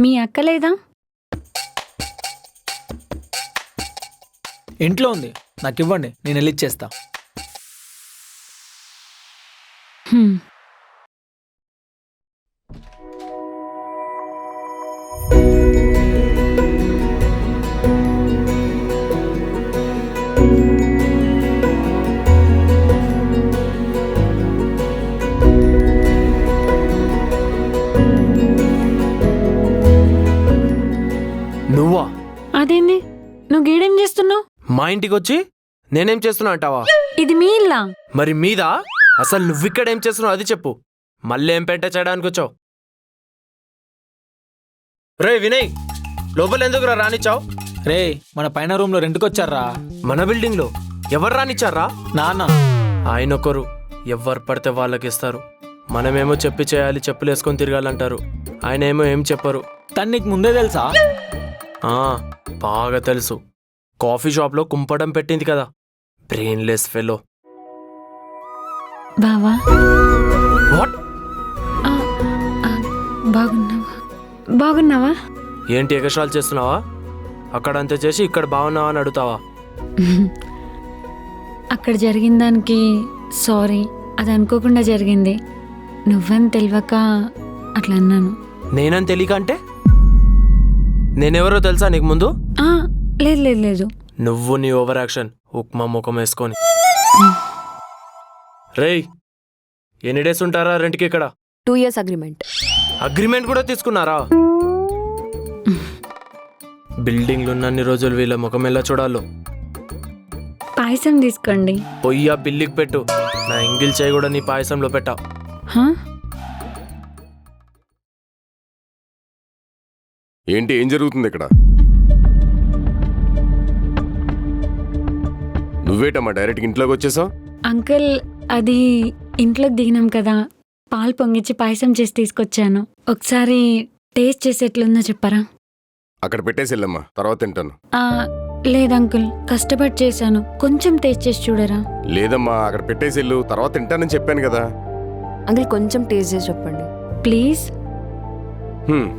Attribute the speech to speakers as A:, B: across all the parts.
A: మీ అక్క లేదా?
B: ఇంట్లో ఉంది, నాకు ఇవ్వండి, నేను వెళ్ళి ఇచ్చేస్తా.
A: హ్మ్.
C: నువ్వా?
A: అదేంది, నువ్వు గీడేం చేస్తున్నావు?
C: మా ఇంటికి వచ్చి నేనేం చేస్తున్నా అంటావా?
A: ఇది మీ ఇల్లా?
C: మరి మీదా? అసలు నువ్విక్కడ ఏం చేస్తున్నావు అది చెప్పు. మళ్ళీ ఏం పెంట చేయడానికి వచ్చావు? రే వినయ్, లోపల ఎందుకురా రానిచ్చావు?
B: రే, మన పైన రూమ్లో రెంట్కి వచ్చారా?
C: మన బిల్డింగ్ లో ఎవరు రానిచ్చారా?
B: నాన్న.
C: ఆయన ఒకరు ఎవరు పడితే వాళ్ళకి ఇస్తారు. మనమేమో చెప్పి చేయాలి, చెప్పులు వేసుకొని తిరగాలంటారు. ఆయన ఏమో ఏం చెప్పరు.
B: తను నీకు ముందే తెలుసా?
C: బాగా తెలుసు. కాఫీ షాప్లో కుంపడం పెట్టింది కదా, బ్రెయిన్లెస్ ఫెలో.
A: బావా,
C: వాట్?
A: బాగున్నావా? బాగున్నావా?
C: ఏంటి ఎగస్ట్రాలు చేస్తున్నావా? అక్కడంతా చేసి ఇక్కడ బాగున్నావా అని అడుగుతావా?
A: అక్కడ జరిగిన దానికి సారీ, అది అనుకోకుండా జరిగింది. నువ్వని తెలియక అట్లా అన్నాను.
C: నేనని తెలియక అంటే నేనెవరో తెలుసా నీకు ముందు?
A: లేదు లేదు లేదు.
C: నువ్వు నీ ఓవర్ యాక్షన్, ఉప్మా ముఖం వేసుకొని. రేయ్, ఎన్ని డేస్ ఉంటారా రెంట్కి ఇక్కడ?
D: 2 years అగ్రిమెంట్.
C: అగ్రిమెంట్ కూడా తీసుకున్నారా? బిల్డింగ్లు ఉన్నన్ని రోజులు వీళ్ళ ముఖం ఎలా చూడాలో.
A: పాయసం తీసుకోండి.
C: పొయ్యి ఆ బిల్లికి పెట్టు. నా ఎంగిల్ చేయి కూడా నీ పాయసంలో పెట్టా.
E: ఏంటి, ఏం జరుగుతుంది ఇక్కడ? నువ్వేటమ్మా డైరెక్ట్గా ఇంట్లోకి వచ్చేసావు?
A: అంకుల్, అది ఇంట్లోకి దిగినాం కదా, పాలు పొంగిచ్చి పాయసం చేసి తీసుకొచ్చాను. ఒకసారి టేస్ట్ చేసి ఎట్లుందో చెప్పరా?
E: అక్కడ పెట్టేసి వెళ్ళమ్మా, తర్వాత తింటాను.
A: లేదు అంకుల్, కష్టపడి చేశాను, కొంచెం టేస్ట్ చేసి చూడరా?
E: లేదమ్మా, అక్కడ పెట్టేసి వెళ్ళు, తర్వాత తింటానని చెప్పాను కదా.
D: అంకుల్ కొంచెం టేస్ట్ చేసి చెప్పండి
A: ప్లీజ్.
E: హ్మ్.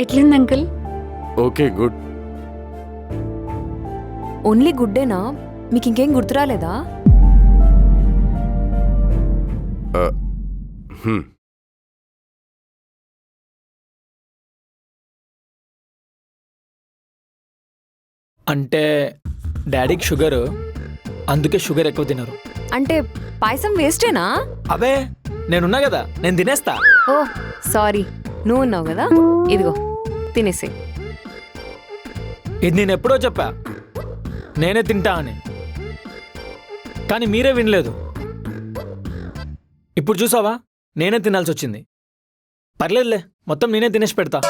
A: ఎట్లుంది అంకుల్?
E: Okay, good.
D: ఓన్లీ గుడ్డేనా? మీకు ఇంకేం గుర్తు రాలేదా?
E: హ్మ్.
B: అంటే డాడీకి షుగరు, అందుకే షుగర్ ఎక్కువ తినరు.
D: అంటే పాయసం వేస్టేనా?
B: అబే, నేనున్నా కదా, నేను తినేస్తా.
D: ఓ సారీ, నువ్వు ఉన్నావు కదా, ఇదిగో తినేసే.
B: ఇది నేను ఎప్పుడో చెప్పా, నేనే తింటా అని, కానీ మీరే వినలేదు. ఇప్పుడు చూసావా, నేనే తినాల్సి వచ్చింది. పర్లేదులే, మొత్తం నేనే తినేసి పెడతా.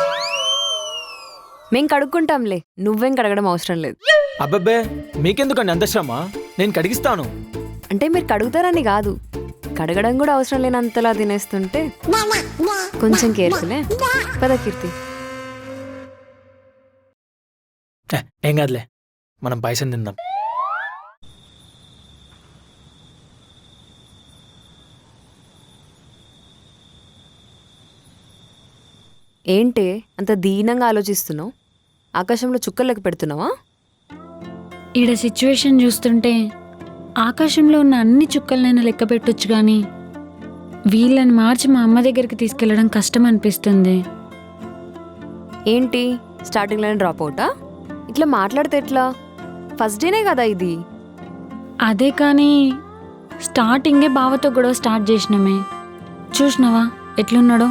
D: మేం కడుక్కుంటాంలే, నువ్వేం కడగడం అవసరం లేదు.
B: అబ్బబ్బే, మీకెందుకండి అంత శ్రమ? నేను కడిగిస్తాను.
D: అంటే మీరు కడుగుతారని కాదు, కడగడం కూడా అవసరం లేనంతలా తినేస్తుంటే కొంచెం కేర్ఫులే. పద కీర్తి.
B: ఏం కాదులే, మనం పాయసం తిందాం.
D: ఏంటే అంత దీనంగా ఆలోచిస్తున్నావు? ఆకాశంలో చుక్కలకు పెడుతున్నావా?
A: ఈడ సిచ్యువేషన్ చూస్తుంటే ఆకాశంలో ఉన్న అన్ని చుక్కలనైనా లెక్క పెట్టొచ్చు, కానీ వీళ్ళని మార్చి మా అమ్మ దగ్గరికి తీసుకెళ్లడం కష్టం అనిపిస్తుంది.
D: ఏంటి స్టార్టింగ్లోనే డ్రాప్ అవుటా? ఇట్లా మాట్లాడితే ఎట్లా? ఫస్ట్ డేనే కదా ఇది.
A: అదే కానీ స్టార్టింగే బావతో గొడవ స్టార్ట్ చేసినామే. చూసినావా ఎట్లున్నాడో?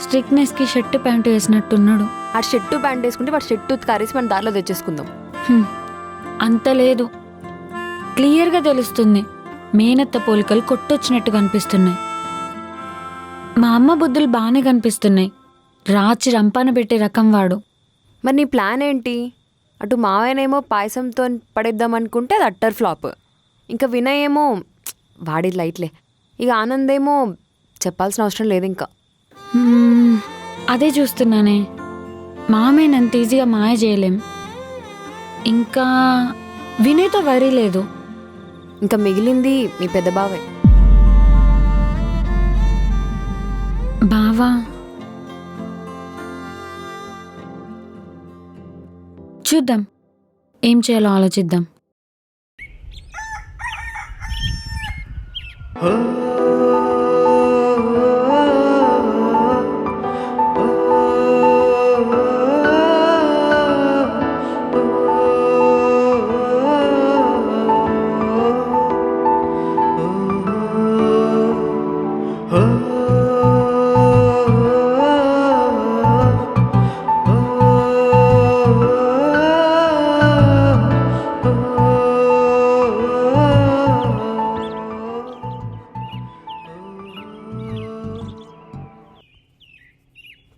A: స్ట్రిక్ట్నెస్కి షర్టు ప్యాంటు వేసినట్టున్నాడు.
D: ఆ షర్టు ప్యాంట్ వేసుకుంటే వాడు షర్టు కరేసి మన దారిలో తెచ్చేసుకుందాం.
A: అంత లేదు, క్లియర్గా తెలుస్తుంది. మేనత్త పోలికలు కొట్టొచ్చినట్టు కనిపిస్తున్నాయి. మా అమ్మ బుద్ధులు బాగానే కనిపిస్తున్నాయి. రాచి రంపాన పెట్టే రకం వాడు.
D: మరి నీ ప్లాన్ ఏంటి? అటు మావయ్యనేమో పాయసంతో పడేద్దాం అనుకుంటే అది అట్టర్ ఫ్లాప్. ఇంకా వినయ్ ఏమో వాడి లైట్లే. ఇక ఆనంద్ ఏమో చెప్పాల్సిన అవసరం లేదు ఇంకా.
A: అదే చూస్తున్నానే, మామయ్యని అంత ఈజీగా మాయ చేయలేం. ఇంకా వినయ్తో వరీ లేదు.
D: ఇంకా మిగిలింది మీ పెద్ద బావే.
A: బావా చూద్దాం, ఏం చేయాలో ఆలోచిద్దాం.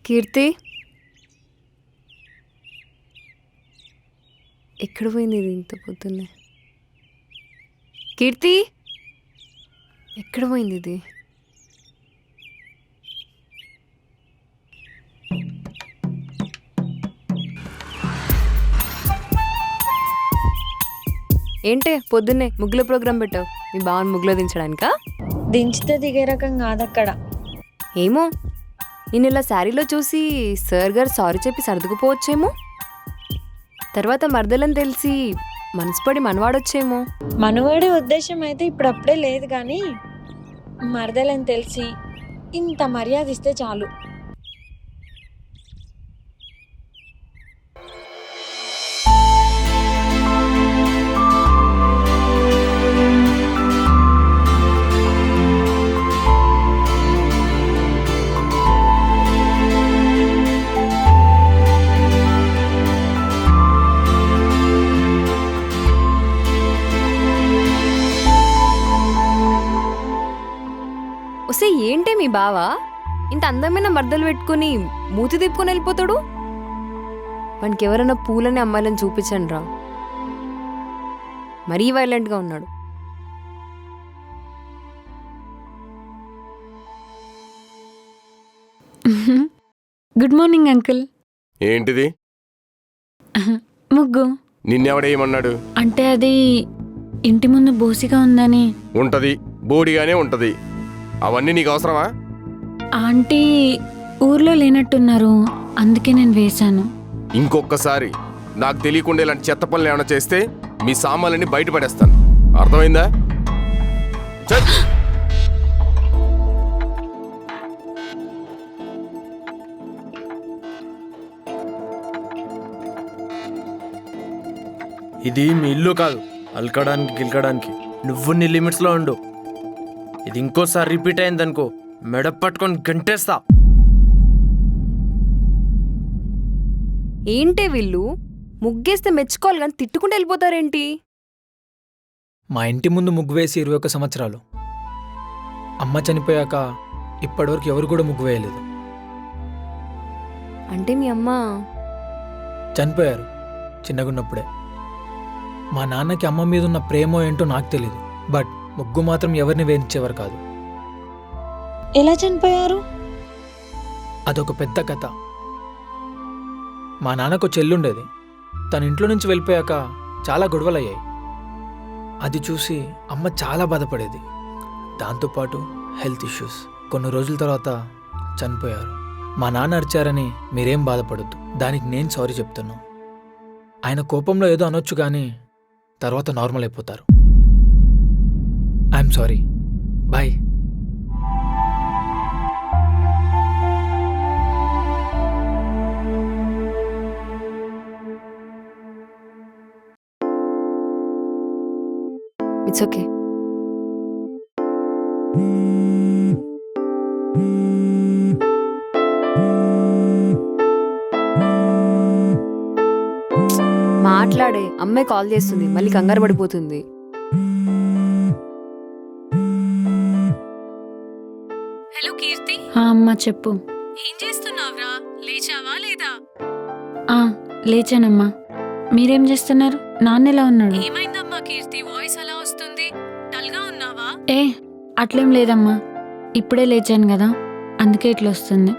D: కీర్తి ఎక్కడ పోయింది ఇది ఇంత పొద్దున్నే? కీర్తి ఎక్కడ పోయింది ఇది? ఏంటే పొద్దున్నే ముగ్గుల ప్రోగ్రాం పెట్టావు? మీ బావని ముగ్గులో దించడానికా?
A: దించితే దిగే రకం కాదక్కడ.
D: ఏమో, నేను ఇలా శారీలో చూసి సార్ గారు సారీ చెప్పి సర్దుకుపోవచ్చేమో. తర్వాత మరదలని తెలిసి మనసుపడి మనవాడొచ్చేమో.
A: మనవాడే ఉద్దేశం అయితే ఇప్పుడు అప్పుడే లేదు, కానీ మరదలని తెలిసి ఇంత మర్యాద ఇస్తే చాలు.
D: ఒసే ఏంటే మీ బావ ఇంత అందమైన మర్దలు పెట్టుకుని మూతి తిప్పుకొని వెళ్ళిపోతాడు? వానికి ఎవరైనా పూలని అమ్మాయిలని చూపించండి రా, మరీ వైలెంట్గా ఉన్నాడు.
A: Good morning uncle.
E: ఏంటిది?
A: ముగ్గు.
E: నిన్నెవడేయమన్నాడు?
A: అంటే అది ఇంటి ముందు బోసిగా ఉందని.
E: ఉంటది, బోడిగానే ఉంటది. అవన్నీ నీకు అవసరమా?
A: ఆంటీ ఊర్లో లేనట్టున్నారు, అందుకే నేను వేశాను.
E: ఇంకొకసారి నాకు తెలియకుండా ఇలాంటి చెత్త పనులు ఏమైనా చేస్తే మీ సామాన్లన్నీ బయటపడేస్తాను. అర్థమైందా? ఛట్!
C: ఇది మీ ఇల్లు కాదు అల్కడానికి గిల్కడానికి. నువ్వు నీ లిమిట్స్లో ఉండు. ఇది ఇంకోసారి రిపీట్ అయిందనుకో మెడ పట్టుకొని గంటేస్తా.
D: ఏంటే వీళ్ళు ముగ్గేస్తే మెచ్చుకోవాలి కానీ తిట్టుకుంటూ వెళ్ళిపోతారేంటి?
B: మా ఇంటి ముందు ముగ్గు వేసి 21 సంవత్సరాలు. అమ్మ చనిపోయాక ఇప్పటివరకు ఎవరు కూడా ముగ్గు వేయలేదు.
D: అంటే మీ అమ్మ
B: చనిపోయారు చిన్నగున్నప్పుడే. మా నాన్నకి అమ్మ మీద ఉన్న ప్రేమో ఏంటో నాకు తెలీదు, బట్ ముగ్గు మాత్రం ఎవరిని వేయించేవారు కాదు.
A: ఎలా చనిపోయారు?
B: అదొక పెద్ద కథ. మా నాన్నకు చెల్లుండేది. తన ఇంట్లో నుంచి వెళ్ళిపోయాక చాలా గొడవలయ్యాయి. అది చూసి అమ్మ చాలా బాధపడేది. దాంతోపాటు హెల్త్ ఇష్యూస్. కొన్ని రోజుల తర్వాత చనిపోయారు. మా నాన్న అరిచారని మీరేం బాధపడద్దు, దానికి నేను సారీ చెప్తున్నాను. ఆయన కోపంలో ఏదో అనొచ్చు కానీ తర్వాత నార్మల్ అయిపోతారు. I'm sorry. Bye.
D: It's okay. మాట్లాడే అమ్మాయి కాల్ చేస్తుంది, మళ్ళీ కంగారు పడిపోతుంది.
A: హలో కీర్తి. అమ్మ చెప్పు. ఏం చేస్తున్నావురా? లేచావా లేదా? లేచానమ్మా. మీరేం చేస్తున్నారు? నాన్న ఎలా ఉన్నాడు?
F: ఏమైందమ్మా కీర్తి, వాయిస్ అలా వస్తుంది?
A: ఏ అట్లేం లేదమ్మా, ఇప్పుడే లేచాను కదా, అందుకే ఇట్లా వస్తుంది.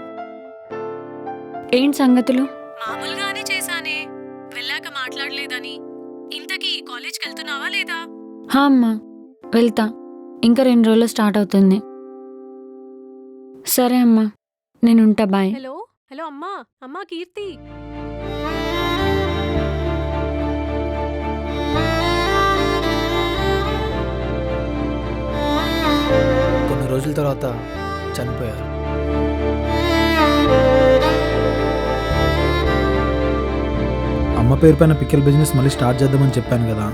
A: ఏంటి సంగతులు?
F: మామూలుగానే చేశానే, వెళ్ళాక మాట్లాడలేదని. ఇంతకీ కాలేజ్కి వెళ్తున్నావా లేదా?
A: హా అమ్మా, వెళ్తా. ఇంకా 2 రోజుల్లో స్టార్ట్ అవుతుంది. సరే అమ్మా, నేను ఉంటా. బాయ్.
F: హలో హలో అమ్మా, అమ్మా కీర్తి.
B: కొన్ని రోజుల తర్వాత చనిపోయారు.
G: అమ్మ పేరు పైన పిక్కల్ బిజినెస్ మళ్ళీ స్టార్ట్ చేద్దామని చెప్పాను కదా.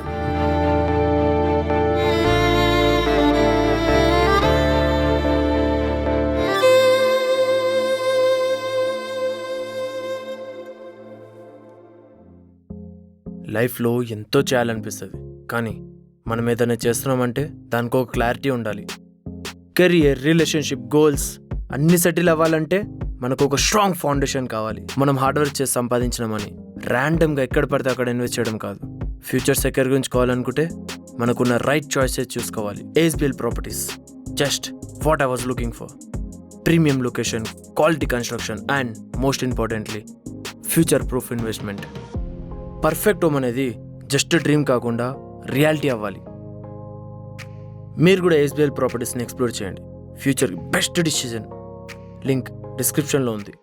C: లైఫ్లో ఎంతో చేయాలనిపిస్తుంది, కానీ మనం ఏదైనా చేస్తున్నామంటే దానికి ఒక క్లారిటీ ఉండాలి. కెరియర్, రిలేషన్షిప్, గోల్స్ అన్నీ సెటిల్ అవ్వాలంటే మనకు ఒక స్ట్రాంగ్ ఫౌండేషన్ కావాలి. మనం హార్డ్ వర్క్ చేసి సంపాదించిన మనీ ర్యాండమ్గా ఎక్కడ పడితే అక్కడ ఇన్వెస్ట్ చేయడం కాదు. ఫ్యూచర్ సెక్యూర్ గురించి కావాలనుకుంటే మనకున్న రైట్ చాయిసెస్ చూసుకోవాలి. ASBL properties, just what I was looking for. Premium location, quality construction and most importantly future proof investment. Perfect home అనేది జస్ట్ డ్రీమ్ కాకుండా రియాలిటీ అవ్వాలి. మీరు కూడా ఎస్బిఎల్ ప్రాపర్టీస్ని ఎక్స్ప్లోర్ చేయండి. Future best decision. లింక్ డిస్క్రిప్షన్లో ఉంది.